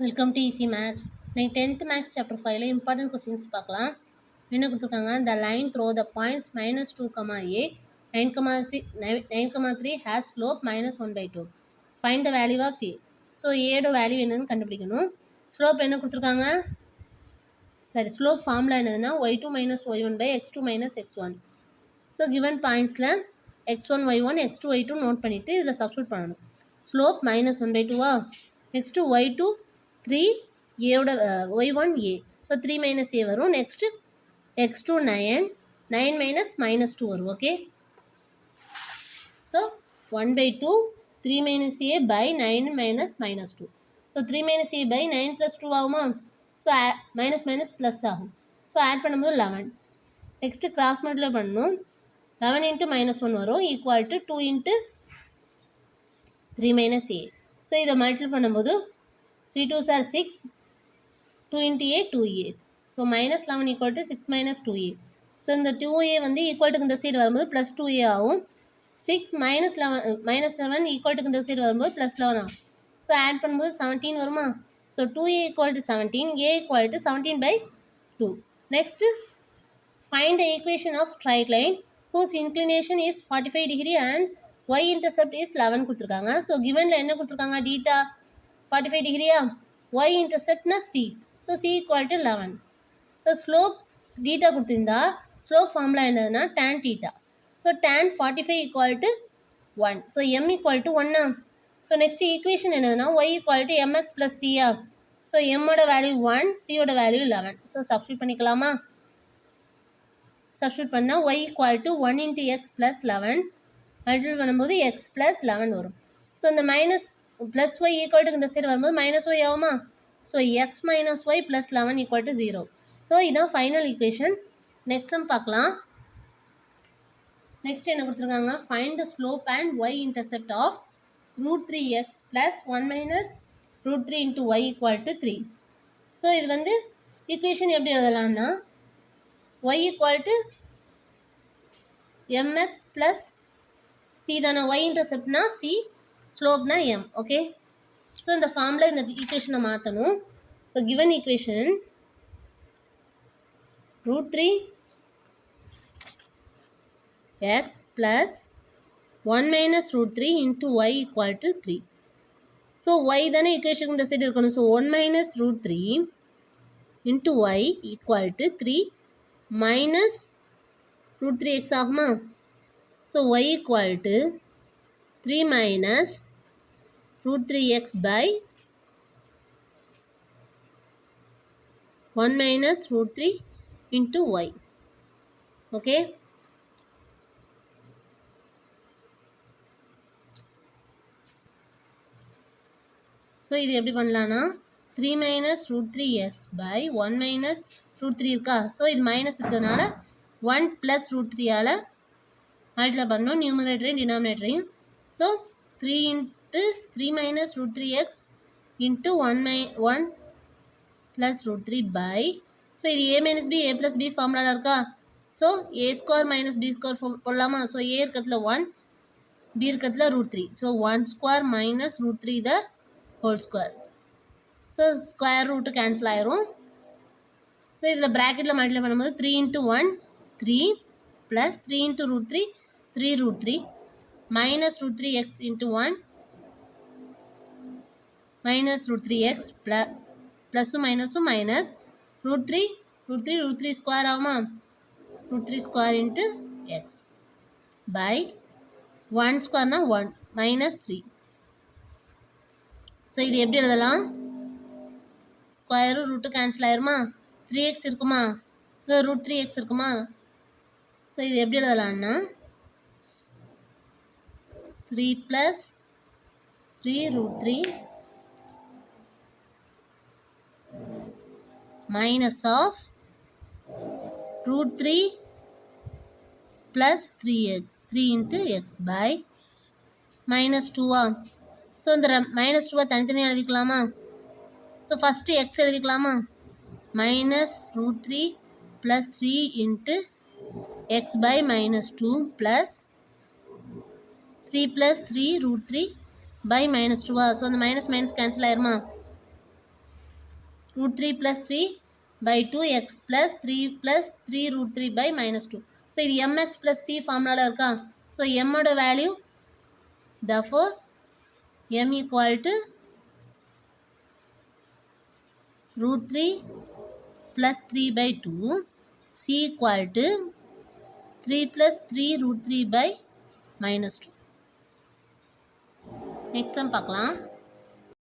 Welcome to easy maths. இன்னைக்கு 10th maths chapter 5ல important questions பார்க்கலாம். என்ன கொடுத்துருக்காங்க? The line through the points -2, a 9,3 has slope -1/2. Find the value of a. So ஏட value என்னன்னு கண்டுபிடிக்கணும். ஸ்லோப் என்ன கொடுத்துருக்காங்க? சரி, ஸ்லோப் ஃபார்முலா என்னதுன்னா y2 - y1/x2 - x1. So given பாயிண்ட்ஸில் x1 y1 x2 y2 note பண்ணிவிட்டு இதில் சப்ஸ்டியூட் பண்ணணும். ஸ்லோப் -1/2 நெக்ஸ்ட்டு y2 3 ஏவோட y1 a. ஸோ 3 - a வரும். நெக்ஸ்ட்டு x2 9 -2 வரும். Okay, so 1/2 3 - a by 9 -2. So 3 - a by 9 + 2 ஆகுமா? ஸோ மைனஸ் மைனஸ் ப்ளஸ் ஆகும். So add பண்ணும்போது 11. Next cross multiply பண்ணணும். 11 × -1 வரும் ஈக்குவல் டு 2 × 3 - a. ஸோ இதை மல்டிப்ளை பண்ணும்போது 3 2s are 6, 2 × a 2a. So -11 = 6 - 2a. So இந்த 2a வந்து ஈக்குவல்ட்டுக்கு இந்த சைடு வரும்போது +2a ஆகும். 6 - 11 ஈக்குவல்ட்டுக்கு இந்த சைடு வரும்போது +11 ஆகும். ஸோ ஆட் பண்ணும்போது 17 வருமா? So 2a = 17, a = 17/2. Next find the equation of straight line whose inclination is 45 degree and y intercept is 11 கொடுத்துருக்காங்க. ஸோ கிவனில் என்ன கொடுத்துருக்காங்க? டீட்டா 45 டிகிரியா, y interceptனா c. So c = 11. So slope theta கொடுத்துருந்தா ஸ்லோப் ஃபார்முலா என்னதுன்னா tan theta. So tan 45 = 1. So m = 1. So next equation என்னதுன்னா y = mx + c. So mோட value 1, c value 11. So substitute பண்ணிக்கலாமா? சப்ஸ்டியூட் பண்ணால் y = 1 × x + 11 மல்டிபிள் பண்ணும்போது x + 11 வரும். So இந்த plus y ஈக்குவல்ட்டுக்கு இந்த சைடு வரும்போது -y ஆகுமா? So x - y + 11 = 0. ஸோ இதுதான் ஃபைனல் ஈக்குவேஷன். நெக்ஸ்ட் சம் பார்க்கலாம். நெக்ஸ்ட் என்ன கொடுத்துருக்காங்க? Find the slope and y intercept of √3x + 1 - √3 × y = 3. So இது வந்து ஈக்குவேஷன் எப்படி எழுதலாம்னா y = mx + c தானே. y இன்டர்செப்ட்னா c, ஸ்லோப்னா m. ஓகே, ஸோ இந்த ஃபார்மில் இந்த ஈக்குவேஷனை மாற்றணும். So given equation √3x + 1 - √3 × y = 3. So y தானே ஈக்குவேஷனுக்கு இந்த சைடு இருக்கணும். ஸோ 1 - √3 × y = 3 - √3x ஆகுமா? So y = 3 - √3x by 1 - √3 × y. Okay, so இது எப்படி பண்ணலான்னா 3 - √3x by 1 - √3 இருக்கா? ஸோ இது மைனஸ் இருக்கிறதுனால 1 + √3ஆல் மல்டிப்ளை பண்ணணும் நியூமரேட்டரையும் டினாமினேட்டரையும். So 3 × 3 - √3x × 1 + √3 by. ஸோ இது a - b a + b ஃபார்முலாவில் இருக்கா? ஸோ a² - b² போடலாமா? ஸோ a இருக்கிறதுல 1, b இருக்கிறதுல √3. So 1² - √3 the whole square. So square route cancel ஆயிரும். ஸோ இதில் ப்ராக்கெட்டில் மல்டிப்ளை பண்ணும்போது 3 × 1 3 + 3 × √3 3 √3 -√3x × 1 -√3x ப்ளஸ்ஸும் மைனஸும் மைனஸ் √3 √3 ஸ்கொயர் ஆகுமா? √3² × x by 1² 1 -3. ஸோ இது எப்படி எழுதலாம்? ஸ்கொயரும் ரூட்டு கேன்சல் ஆயிருமா? 3x இருக்குமா? ஸோ √3x இருக்குமா? ஸோ இது எப்படி எழுதலாம்னா 3 + 3 √3 minus of √3 plus 3x 3 × x by -2. So இந்த -2 தனித்தனியாக எழுதிக்கலாமா? ஸோ ஃபஸ்ட்டு x எழுதிக்கலாமா? -√3 plus 3 × x by -2 plus 3 plus 3 √3 by -2. So அந்த மைனஸ் மைனஸ் கேன்சல் ஆயிருமா? root 3 plus 3 by 2x plus 3 plus 3 root 3 by minus 2. So, இது mx plus c formula இருக்கா? So, m ஓட value, therefore, m equal to root 3 plus 3 by 2, c equal to 3 plus 3 root 3 by minus 2. Next sum பார்க்கலாம்.